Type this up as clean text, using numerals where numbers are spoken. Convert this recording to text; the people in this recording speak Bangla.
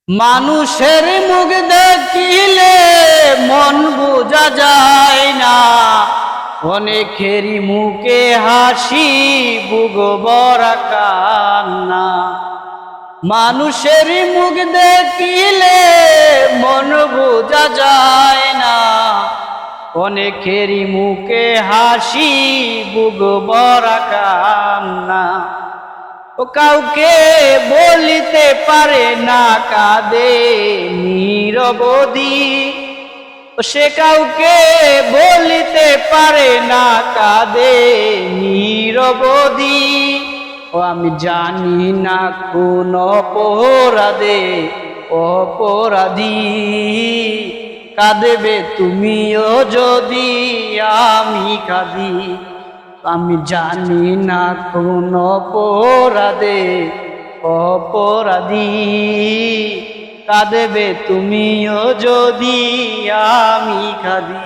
মানুষের মুখ দেখিলে মন বোঝা যায় না, অনেকেরই মুখে হাসি বুক ভরা কান্না। মানুষের মুখ দেখিলে মন বোঝা যায় না, অনেকেরই মুখে হাসি বুক ভরা কান্না। ও কাউকে বলিতে পারে না কাঁদে নীরবধি, সে কাউকে বলিতে পারে না কাঁদে নীরবধি। ও আমি জানি না কোন অপরাধী কাঁদেবে তুমিও যদি আমি কাঁদি। আমি জানি না কোন অপরাধী কাঁদেবে তুমিও যদি আমি কাঁদি।